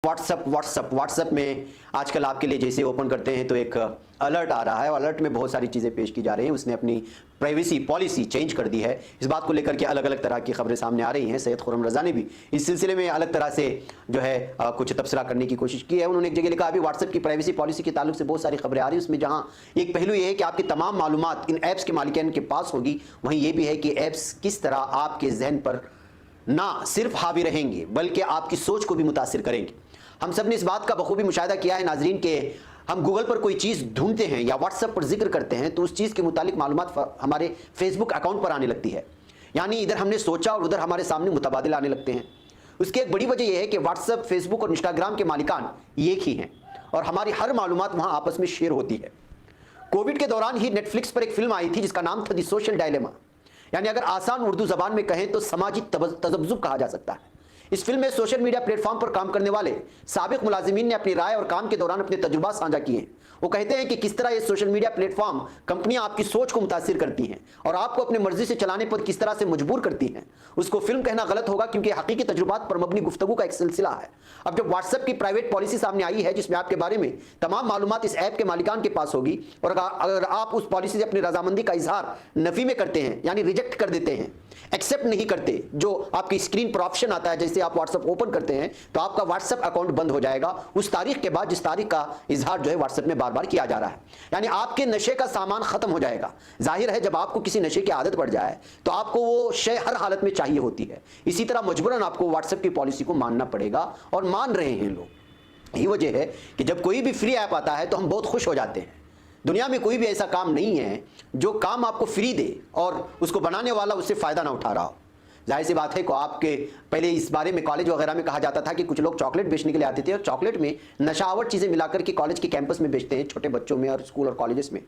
WhatsApp में आजकल आपके लिए जैसे ओपन करते हैं तो एक अलर्ट आ रहा है और अलर्ट में बहुत सारी चीज़ें पेश की जा रही हैं। उसने अपनी प्राइवेसी पॉलिसी चेंज कर दी है। इस बात को लेकर के अलग अलग तरह की खबरें सामने आ रही हैं। सैयद खुर्रम रज़ा ने भी इस सिलसिले में अलग तरह से जो है कुछ तबसरा करने की कोशिश की है। उन्होंने एक जगह लिखा अभी व्हाट्सएप की प्राइवेसी पॉलिसी के ताल्लुक से बहुत सारी खबरें आ रही हैं। उसमें जहाँ एक पहलू ये है कि आपकी तमाम मालूमात इन ऐप्स के मालिकान के पास होगी, वहीं ये भी है कि ऐप्स किस तरह आपके जहन पर ना सिर्फ हावी रहेंगे बल्कि आपकी सोच को भी मुतासिर करेंगे। हम सब ने इस बात का बखूबी मुशाहिदा किया है नाजरीन के हम गूगल पर कोई चीज़ ढूंढते हैं या व्हाट्सएप पर जिक्र करते हैं तो उस चीज़ के मुतालिक मालूमात हमारे फेसबुक अकाउंट पर आने लगती है। यानी इधर हमने सोचा और उधर हमारे सामने मुतबादिल आने लगते हैं। उसकी एक बड़ी वजह यह है कि व्हाट्सएप, फेसबुक और इंस्टाग्राम के मालिकान एक ही हैं और हमारी हर मालूमात वहाँ आपस में शेयर होती है। कोविड के दौरान ही नेटफ्लिक्स पर एक फिल्म आई थी जिसका नाम था द सोशल डायलेमा, यानी अगर आसान उर्दू जबान में कहें तो सामाजिक तजब्जुब कहा जा सकता है। इस फिल्म में सोशल मीडिया प्लेटफॉर्म पर काम करने वाले साबिक मुलाजिमीन ने अपनी राय और काम के दौरान अपने तजुर्बात साझा किए हैं। वो कहते हैं कि किस तरह ये सोशल मीडिया प्लेटफॉर्म कंपनियां आपकी सोच को मुतासिर करती हैं और आपको अपनी मर्जी से चलाने पर किस तरह से मजबूर करती हैं। उसको फिल्म कहना गलत होगा क्योंकि हकीकी तजुर्बात पर मबनी गुफ्तगू का एक सिलसिला है। अब जब व्हाट्सएप की प्राइवेट पॉलिसी सामने आई है जिसमें आपके बारे में तमाम मालूमात इस ऐप के मालिकान के पास होगी और अगर आप उस पॉलिसी से अपनी रजामंदी का इजहार नफी में करते हैं यानी रिजेक्ट कर देते हैं, एक्सेप्ट नहीं करते, जो आपकी स्क्रीन पर ऑप्शन आता है जैसे आप व्हाट्सएप ओपन करते हैं तो आपका व्हाट्सएप अकाउंट बंद हो जाएगा उस तारीख के बाद जिस तारीख का इजहार जो है व्हाट्सएप में बार बार किया जा रहा है। यानी आपके नशे का सामान खत्म हो जाएगा। जाहिर है जब आपको किसी नशे की आदत पड़ जाए तो आपको वो शय हर हालत में चाहिए होती है। इसी तरह मजबूरन आपको व्हाट्सएप की पॉलिसी को मानना पड़ेगा और मान रहे हैं लोग। यही वजह है कि जब कोई भी फ्री ऐप आता है तो हम बहुत खुश हो जाते हैं। दुनिया में कोई भी ऐसा काम नहीं है जो काम आपको फ्री दे और उसको बनाने वाला उससे फायदा ना उठा रहा हो। जाहिर सी बात है को आपके पहले इस बारे में कॉलेज वगैरह में कहा जाता था कि कुछ लोग चॉकलेट बेचने के लिए आते थे और चॉकलेट में नशावर चीज़ें मिलाकर के कॉलेज के कैंपस में बेचते हैं, छोटे बच्चों में और स्कूल और कॉलेजेस में।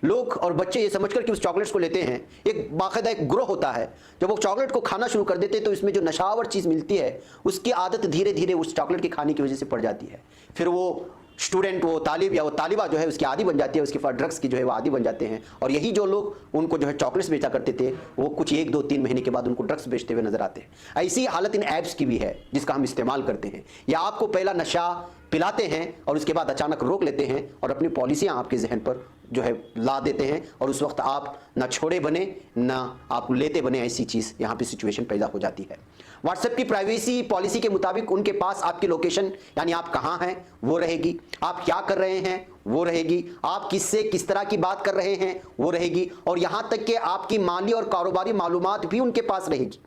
लोग और बच्चे ये समझकर कि उस चॉकलेट्स को लेते हैं, एक बाकायदा एक ग्रोह होता है। जब वो चॉकलेट को खाना शुरू कर देते हैं तो इसमें जो नशावर चीज़ मिलती है उसकी आदत धीरे धीरे उस चॉकलेट के खाने की वजह से पड़ जाती है। फिर वो स्टूडेंट, वो तालिब या वो तालिबा जो है उसकी आदी बन जाती है, उसके पास ड्रग्स की जो है वो आदी बन जाते हैं। और यही जो लोग उनको जो है चॉकलेट्स बेचा करते थे वो कुछ 1, 2, 3 महीने के बाद उनको ड्रग्स बेचते हुए नजर आते हैं। ऐसी हालत इन ऐप्स की भी है जिसका हम इस्तेमाल करते हैं। या आपको पहला नशा पिलाते हैं और उसके बाद अचानक रोक लेते हैं और अपनी पॉलिसियाँ आपके जहन पर जो है ला देते हैं और उस वक्त आप ना छोड़े बने ना आप लेते बने, ऐसी चीज़ यहाँ पे सिचुएशन पैदा हो जाती है। व्हाट्सएप की प्राइवेसी पॉलिसी के मुताबिक उनके पास आपकी लोकेशन यानी आप कहाँ हैं वो रहेगी, आप क्या कर रहे हैं वो रहेगी, आप किससे किस तरह की बात कर रहे हैं वो रहेगी और यहाँ तक कि आपकी माली और कारोबारी मालूमात भी उनके पास रहेगी।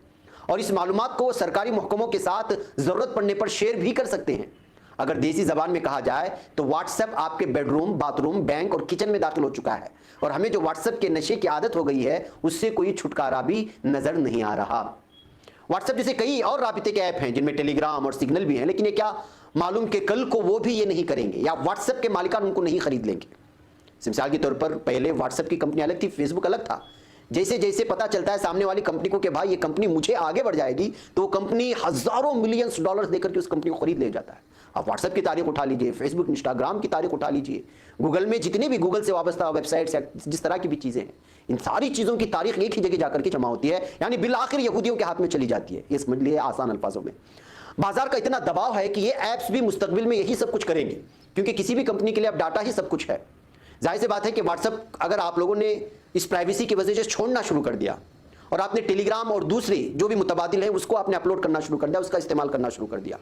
और इस मालूमात को सरकारी महकमों के साथ ज़रूरत पड़ने पर शेयर भी कर सकते हैं। अगर देसी जबान में कहा जाए तो व्हाट्सएप आपके बेडरूम, बाथरूम, बैंक और किचन में दाखिल हो चुका है और हमें जो व्हाट्सएप के नशे की आदत हो गई है उससे कोई छुटकारा भी नजर नहीं आ रहा। व्हाट्सएप जैसे कई और राबिते के ऐप हैं जिनमें टेलीग्राम और सिग्नल भी हैं, लेकिन ये क्या मालूम कि कल को वो भी ये नहीं करेंगे या व्हाट्सएप के मालिकान उनको नहीं खरीद लेंगे। मिसाल के तौर पर पहले व्हाट्सएप की कंपनी अलग थी, फेसबुक अलग था। जैसे जैसे पता चलता है सामने वाली कंपनी को कि भाई ये कंपनी मुझे आगे बढ़ जाएगी तो वो कंपनी हजारों मिलियंस डॉलर्स देकर के उस कंपनी को खरीद ले जाता है। आप व्हाट्सएप की तारीख उठा लीजिए, फेसबुक, इंस्टाग्राम की तारीख उठा लीजिए, गूगल में जितने भी गूगल से वाबस्ता वेबसाइट्स या जिस तरह की भी चीज़ें हैं, इन सारी चीज़ों की तारीख एक ही जगह जाकर के जमा होती है, यानी बिल आखिर यहूदियों के हाथ में चली जाती है। ये समझ लिए आसान अल्फाजों में। बाजार का इतना दबाव है कि ये ऐप्स भी मुस्तकबिल में यही सब कुछ करेंगे क्योंकि किसी भी कंपनी के लिए अब डाटा ही सब कुछ है। जाहिर सी बात है कि व्हाट्सएप अगर आप लोगों ने इस प्राइवेसी की वजह से छोड़ना शुरू कर दिया और आपने टेलीग्राम और दूसरे जो भी मुतबादिल हैं उसको आपने अपलोड करना शुरू कर दिया, उसका इस्तेमाल करना शुरू कर दिया,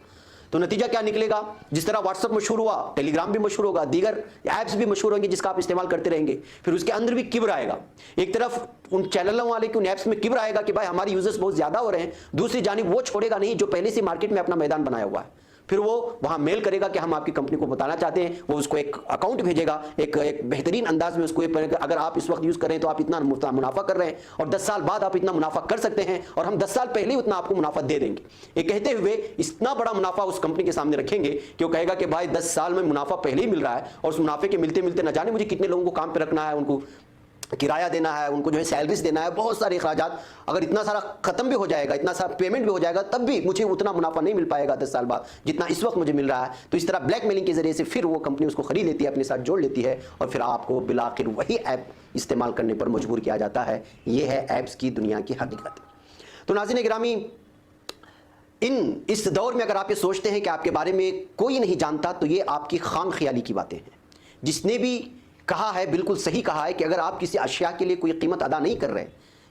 तो नतीजा क्या निकलेगा? जिस तरह व्हाट्सएप मशहूर हुआ, टेलीग्राम भी मशहूर होगा, दीगर ऐप्स भी मशहूर होंगे जिसका आप इस्तेमाल करते रहेंगे। फिर उसके अंदर भी किब्र आएगा। एक तरफ उन चैनलों वाले की उन ऐप्स में किब्र आएगा कि भाई हमारे यूजर्स बहुत ज्यादा हो रहे हैं, दूसरी जानिब वो छोड़ेगा नहीं जो पहले से मार्केट में अपना मैदान बनाया हुआ है। फिर वो वहां मेल करेगा कि हम आपकी कंपनी को बताना चाहते हैं, वो उसको एक अकाउंट भेजेगा, एक बेहतरीन अंदाज में उसको अगर आप इस वक्त यूज करें तो आप इतना मुनाफा कर रहे हैं और 10 साल बाद आप इतना मुनाफा कर सकते हैं और हम 10 साल पहले ही उतना आपको मुनाफा दे देंगे। ये कहते हुए इतना बड़ा मुनाफा उस कंपनी के सामने रखेंगे कि वो कहेगा कि भाई 10 साल में मुनाफा पहले ही मिल रहा है और उस मुनाफे के मिलते मिलते न जाने मुझे कितने लोगों को काम पर रखना है, उनको किराया देना है, उनको जो है सैलरीज देना है, बहुत सारे अखराजात। अगर इतना सारा खत्म भी हो जाएगा, इतना सारा पेमेंट भी हो जाएगा, तब भी मुझे उतना मुनाफा नहीं मिल पाएगा 10 साल बाद जितना इस वक्त मुझे मिल रहा है। तो इस तरह ब्लैकमेलिंग के जरिए से फिर वो कंपनी उसको खरीद लेती है, अपने साथ जोड़ लेती है और फिर आपको बिलाखिर वही ऐप इस्तेमाल करने पर मजबूर किया जाता है। ये है ऐप्स की दुनिया की हकीकत। तो नाज़रीन गिरामी, इस दौर में अगर आप ये सोचते हैं कि आपके बारे में कोई नहीं जानता, तो ये आपकी खाम ख्याली की बातें हैं। जिसने भी कहा है बिल्कुल सही कहा है कि अगर आप किसी अशिया के लिए कोई कीमत अदा नहीं कर रहे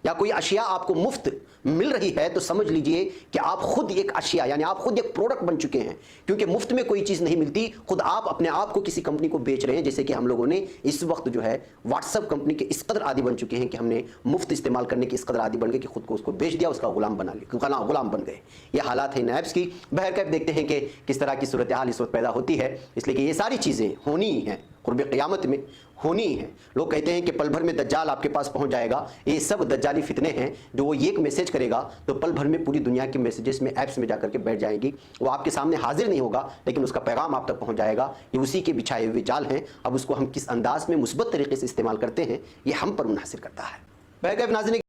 या कोई अशिया आपको मुफ्त मिल रही है, तो समझ लीजिए कि आप खुद एक अशिया यानी आप खुद एक प्रोडक्ट बन चुके हैं। क्योंकि मुफ्त में कोई चीज़ नहीं मिलती, खुद आप अपने आप को किसी कंपनी को बेच रहे हैं। जैसे कि हम लोगों ने इस वक्त जो है व्हाट्सएप कंपनी के इस कदर आदी बन चुके हैं कि हमने मुफ्त इस्तेमाल करने के इस कदर आदी बन गए कि खुद को उसको बेच दिया, उसका गुलाम बना लिया, गुलाम बन गए। ये हालात है इन ऐप्स की। बहरकैफ देखते हैं कि किस तरह की सूरत हाल इस वक्त पैदा होती है। इसलिए कि ये सारी चीज़ें होनी ही हैं, कुर्ब क़यामत में होनी ही है। लोग कहते हैं कि पल भर में दज्जाल आपके पास पहुंच जाएगा। ये सब दज्जाली फितने हैं जो वो एक मैसेज करेगा तो पल भर में पूरी दुनिया के मैसेजेस में ऐप्स में जाकर के बैठ जाएंगी। वो आपके सामने हाजिर नहीं होगा, लेकिन उसका पैगाम आप तक पहुंच जाएगा। ये उसी के बिछाए हुए जाल हैं। अब उसको हम किस अंदाज में मुस्बत तरीके से इस्तेमाल करते हैं, ये हम पर मुनहसिर करता है। बहरकैफ नाज़रीन,